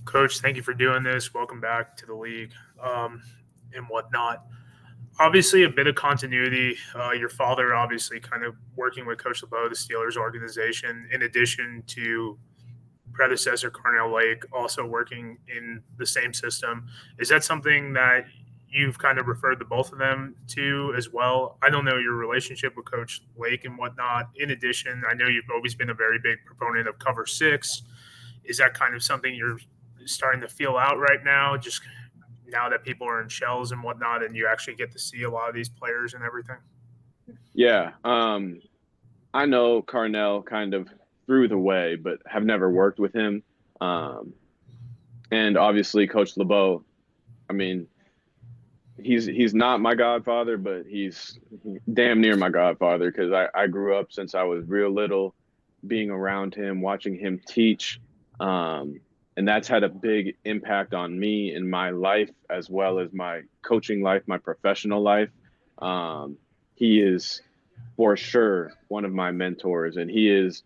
Coach, thank you for doing this. Welcome back to the league and whatnot. Obviously, a bit of continuity. Your father, obviously, kind of working with Coach LeBeau, the Steelers organization, in addition to predecessor Cornell Lake, also working in the same system. Is that something that you've kind of referred the both of them to as well? I don't know your relationship with Coach Lake and whatnot. In addition, I know you've always been a very big proponent of cover six. Is that kind of something you're starting to feel out right now? Just now that people are in shells and whatnot, and you actually get to see a lot of these players and everything. Yeah, I know Carnell kind of through the way, but have never worked with him. Um, and obviously, Coach LeBeau. I mean, he's not my godfather, but he's damn near my godfather because I grew up since I was real little, being around him, watching him teach, and that's had a big impact on me in my life as well as my coaching life, my professional life. Um, he is for sure one of my mentors, and he is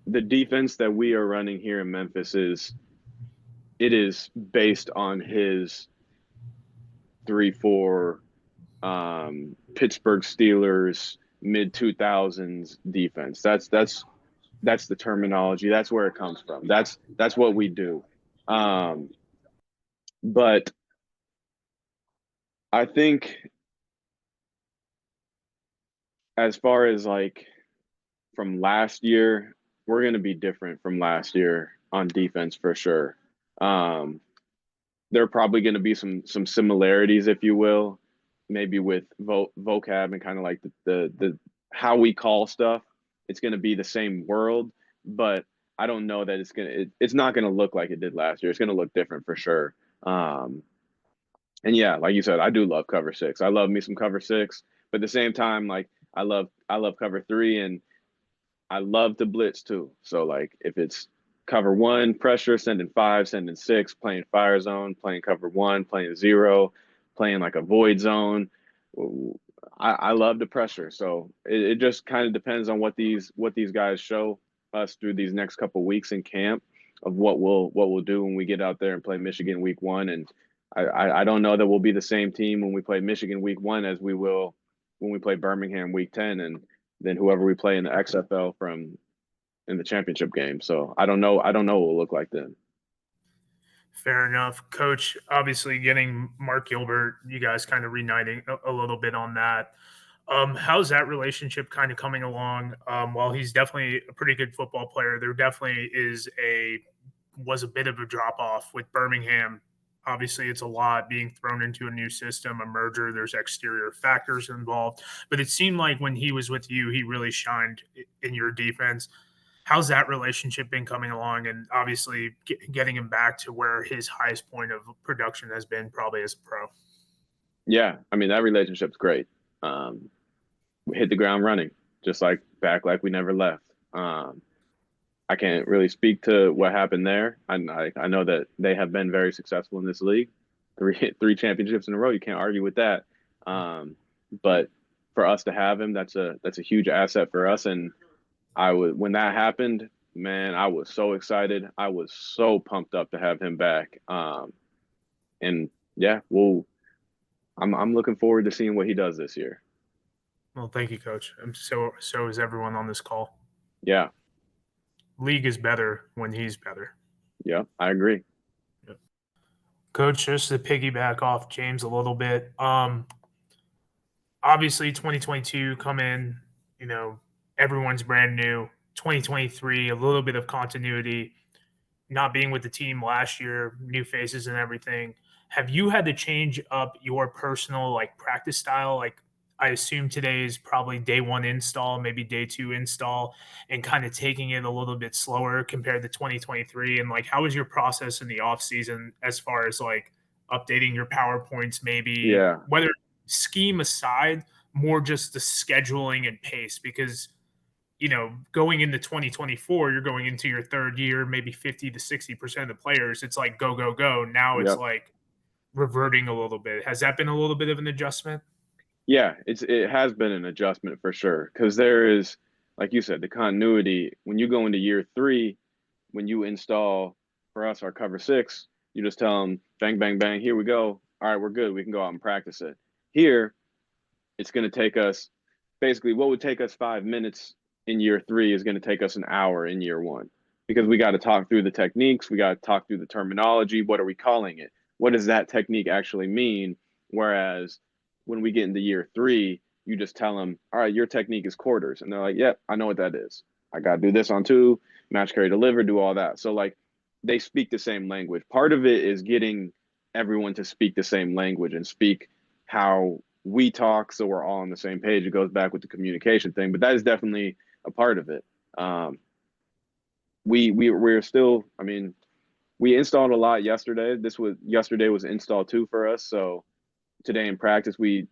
the defense that we are running here in Memphis is it is based on his 3-4 Pittsburgh Steelers mid 2000s defense. That's the terminology. That's where it comes from. That's what we do. Um, but I think as far as like from last year, we're going to be different from last year on defense for sure. Um, there are probably going to be some similarities, if you will, maybe with vocab and kind of like the how we call stuff. It's going to be the same world, but I don't know that it's not going to look like it did last year. It's going to look different for sure. Um, and yeah, like you said, I do love cover six. I love me some cover six, but at the same time, like I love cover three, and I love to blitz too. So like if it's cover one pressure, sending five, sending six, playing fire zone, playing cover one, playing zero, playing like a void zone. I love the pressure. So it just kind of depends on what these guys show us through these next couple weeks in camp of what we'll do when we get out there and play Michigan week one. And I don't know that we'll be the same team when we play Michigan week one as we will when we play Birmingham week 10 and then whoever we play in the XFL from in the championship game. So I don't know. I don't know what it'll look like then. Fair enough. Coach, obviously getting Mark Gilbert, you guys kind of reuniting a little bit on that. How's that relationship kind of coming along? While he's definitely a pretty good football player, there definitely was a bit of a drop off with Birmingham. Obviously, it's a lot being thrown into a new system, a merger. There's exterior factors involved, but it seemed like when he was with you, he really shined in your defense. How's that relationship been coming along? And obviously, getting him back to where his highest point of production has been, probably as a pro. Yeah, I mean that relationship's great. We hit the ground running, just like back like we never left. I can't really speak to what happened there. I know that they have been very successful in this league, three championships in a row. You can't argue with that. Um, but for us to have him, that's a huge asset for us. And I was when that happened, man, I was so excited. I was so pumped up to have him back. And yeah, I'm looking forward to seeing what he does this year. Well, thank you, Coach. So is everyone on this call. Yeah, League is better when he's better. yeah, I agree. Yep. Coach, just to piggyback off James a little bit, obviously 2022 come in, you know, everyone's brand new. 2023, a little bit of continuity, not being with the team last year, new faces and everything. Have you had to change up your personal like practice style? Like I assume today is probably day one install, maybe day two install, and kind of taking it a little bit slower compared to 2023. And like, how was your process in the off season as far as like updating your PowerPoints, maybe Yeah, whether scheme aside, more just the scheduling and pace? Because going into 2024, you're going into your third year, maybe 50 to 60% of the players. It's like go, go, go. Now it's yeah, like reverting a little bit. Has that been a little bit of an adjustment? yeah. It has been an adjustment for sure because there is, like you said, the continuity when you go into year three when you install for us, our cover six, you just tell them, bang, bang, bang, here we go. All right, we're good. We can go out and practice it. Here, it's going to take us basically what would take us 5 minutes in year 3 is going to take us an hour in year 1 because we got to talk through the techniques. We got to talk through the terminology. What are we calling it? What does that technique actually mean? Whereas when we get into year 3, you just tell them, all right, your technique is quarters. And they're like, yep, I know what that is. I got to do this on 2, match, carry, deliver, do all that. So like they speak the same language. Part of it is getting everyone to speak the same language and speak how we talk so we're all on the same page. It goes back with the communication thing, but that is definitely a part of it. We're still, I mean, we installed a lot yesterday. Yesterday was install 2 for us. So today in practice, we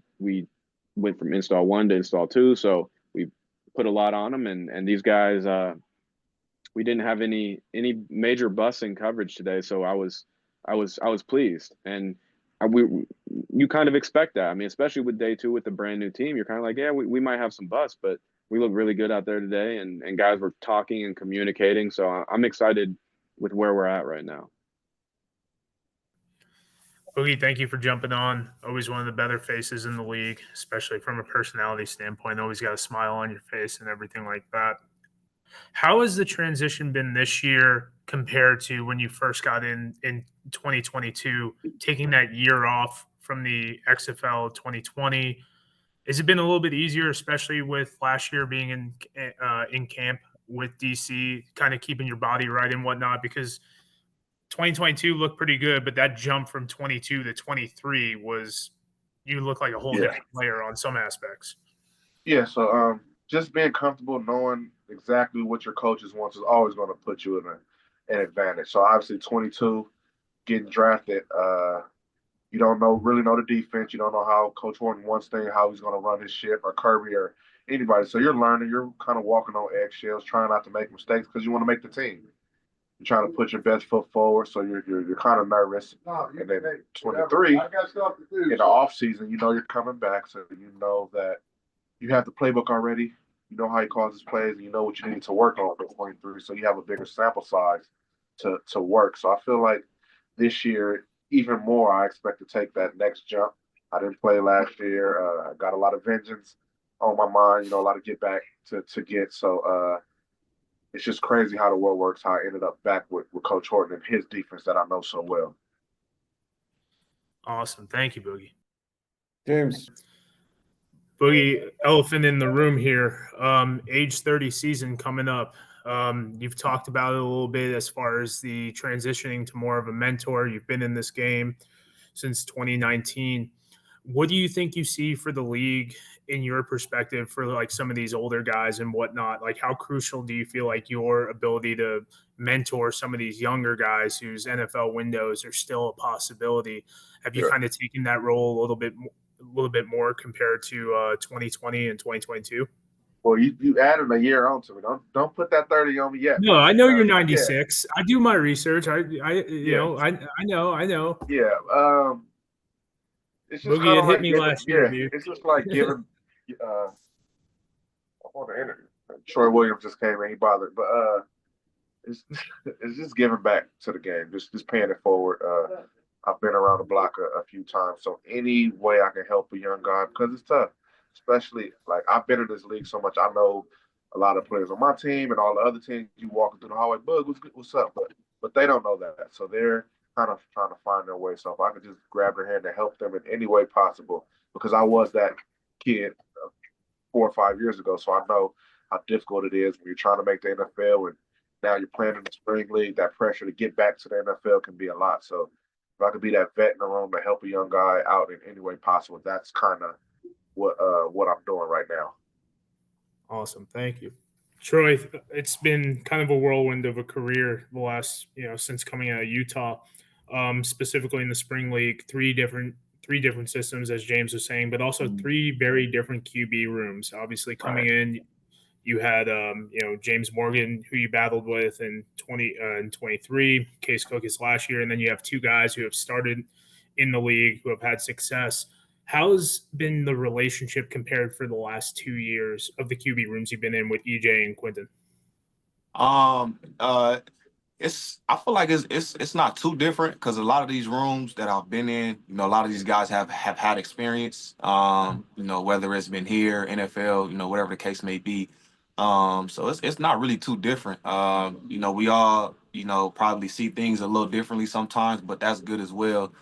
went from install 1 to install 2. So we put a lot on them, and these guys, we didn't have any major busts in coverage today. So I was pleased, and you kind of expect that. I mean, especially with day 2 with the brand new team, you're kind of like, yeah, we might have some busts, but we look really good out there today, and guys were talking and communicating. So I'm excited with where we're at right now. Boogie, thank you for jumping on. Always one of the better faces in the league, especially from a personality standpoint. Always got a smile on your face and everything like that. How has the transition been this year compared to when you first got in 2022, taking that year off from the XFL 2020? Has it been a little bit easier, especially with last year being in camp with DC, kind of keeping your body right and whatnot? Because 2022 looked pretty good, but that jump from 22 to 23 was you look like a whole different player on some aspects. Yeah, so just being comfortable knowing exactly what your coaches wants is always going to put you in an advantage. So obviously 22, getting drafted, you don't really know the defense. You don't know how Coach Horton wants things, how he's going to run his ship, or Kirby, or anybody. So you're learning. You're kind of walking on eggshells, trying not to make mistakes because you want to make the team. You're trying to put your best foot forward, so you're kind of nervous. And then 23, in the off season, you know you're coming back, so you know that you have the playbook already. You know how he calls his plays, and you know what you need to work on for 23. So you have a bigger sample size to work. So I feel like this year, even more, I expect to take that next jump. I didn't play last year. I got a lot of vengeance on my mind, a lot of get back to get. So it's just crazy how the world works, how I ended up back with Coach Horton and his defense that I know so well. Awesome. Thank you, Boogie. James. Boogie, elephant in the room here. Age 30 season coming up. You've talked about it a little bit as far as the transitioning to more of a mentor. You've been in this game since 2019. What do you think you see for the league in your perspective for like some of these older guys and whatnot? Like how crucial do you feel like your ability to mentor some of these younger guys whose NFL windows are still a possibility? Have you kind of taken that role a little bit more compared to 2020 and 2022? Well, you added a year on to it. Don't put that 30 on me yet. No, I know you're 96. Yeah. I do my research. I know. Yeah. It's just Boogie, it like hit me last year, dude. It's just like giving. I want to interview. Troy Williams just came in. He bothered, but it's just giving back to the game. Just paying it forward. I've been around the block a few times, so any way I can help a young guy because it's tough. Especially like I've been in this league so much. I know a lot of players on my team and all the other teams. You walking through the hallway, Bug, what's up? But they don't know that, so they're kind of trying to find their way. So if I could just grab their hand and help them in any way possible, because I was that kid 4 or 5 years ago, so I know how difficult it is when you're trying to make the NFL and now you're playing in the spring league. That pressure to get back to the NFL can be a lot. So if I could be that vet in the room to help a young guy out in any way possible, that's kind of what I'm doing right now. Awesome. Thank you. Troy, it's been kind of a whirlwind of a career the last, since coming out of Utah, specifically in the spring league, three different systems, as James was saying, but also 3 very different QB rooms. Obviously coming in, you had, James Morgan, who you battled with in 23, Case Cook is last year. And then you have 2 guys who have started in the league who have had success. How's been the relationship compared for the last 2 years of the QB rooms you've been in with EJ and Quinton? I feel like it's not too different because a lot of these rooms that I've been in, a lot of these guys have had experience. Whether it's been here, NFL, whatever the case may be. So it's not really too different. We all, probably see things a little differently sometimes, but that's good as well.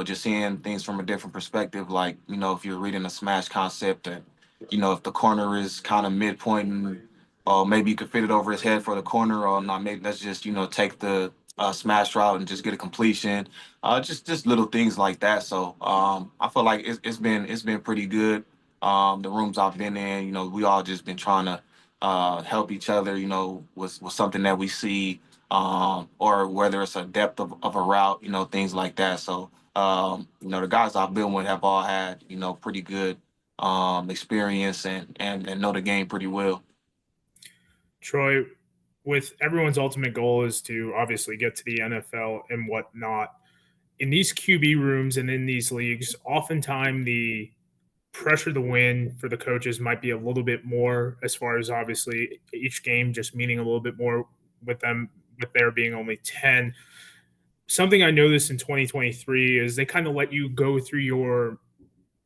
Just seeing things from a different perspective, like, if you're reading a smash concept and, if the corner is kind of midpoint and maybe you could fit it over his head for the corner, or not, maybe let's just, take the smash route and just get a completion. Just little things like that. So I feel like it's been pretty good. The rooms I've been in, we all just been trying to help each other, with something that we see, or whether it's a depth of a route, things like that. So, the guys I've been with have all had, pretty good experience and know the game pretty well. Troy, with everyone's ultimate goal is to obviously get to the NFL and whatnot. In these QB rooms and in these leagues, oftentimes the pressure to win for the coaches might be a little bit more, as far as obviously each game just meaning a little bit more with them, with there being only 10. Something I noticed in 2023 is they kind of let you go through your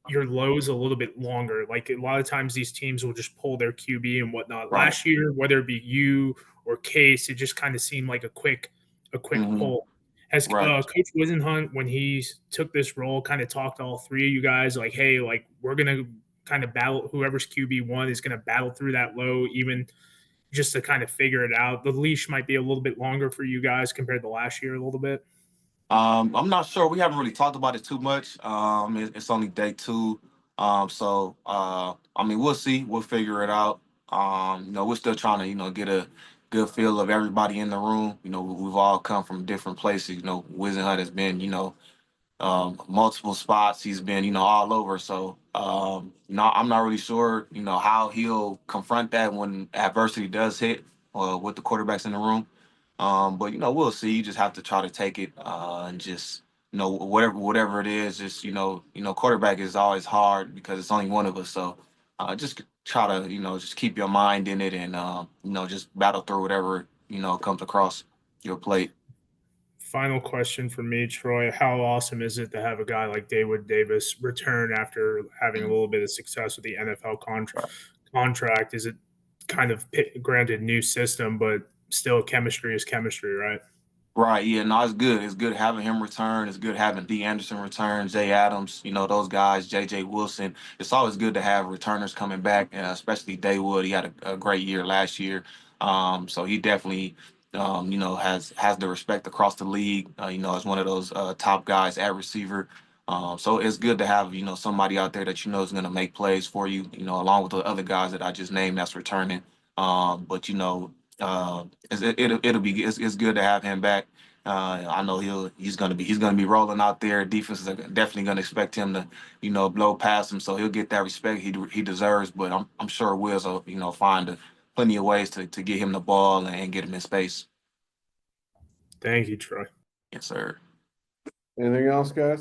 lows a little bit longer. Like, a lot of times these teams will just pull their QB and whatnot. Right. Last year, whether it be you or Case, it just kind of seemed like a quick pull. Has Right. Coach Wisenhunt, when he took this role, kind of talked to all three of you guys like, hey, like, we're gonna kind of battle, whoever's QB1 is gonna battle through that low, even just to kind of figure it out. The leash might be a little bit longer for you guys compared to last year a little bit. I'm not sure. We haven't really talked about it too much. It's only day 2. We'll see. We'll figure it out. We're still trying to, get a good feel of everybody in the room. We've all come from different places. Wizenhut has been, multiple spots. He's been, all over. So, I'm not really sure, how he'll confront that when adversity does hit, with the quarterbacks in the room. But we'll see. You just have to try to take it, and just, whatever it is. Just, quarterback is always hard because it's only one of us. So, just try to, just keep your mind in it and, just battle through whatever, comes across your plate. Final question for me, Troy. How awesome is it to have a guy like David Davis return after having a little bit of success with the NFL contract? Is it kind of, granted, new system, but still chemistry is chemistry, right? Right, yeah, no, it's good. It's good having him return. It's good having D. Anderson return, Jay Adams, those guys, J.J. Wilson. It's always good to have returners coming back, especially Daywood. He had a great year last year. So he definitely, has the respect across the league, as one of those top guys at receiver. So it's good to have, somebody out there that is going to make plays for you, along with the other guys that I just named that's returning. But, it's good to have him back. I know he's gonna be rolling out there. Defenses are definitely gonna expect him to, blow past him, so he'll get that respect he deserves. But I'm sure Wills will, find plenty of ways to get him the ball and get him in space. Thank you, Troy. Yes, sir. Anything else, guys?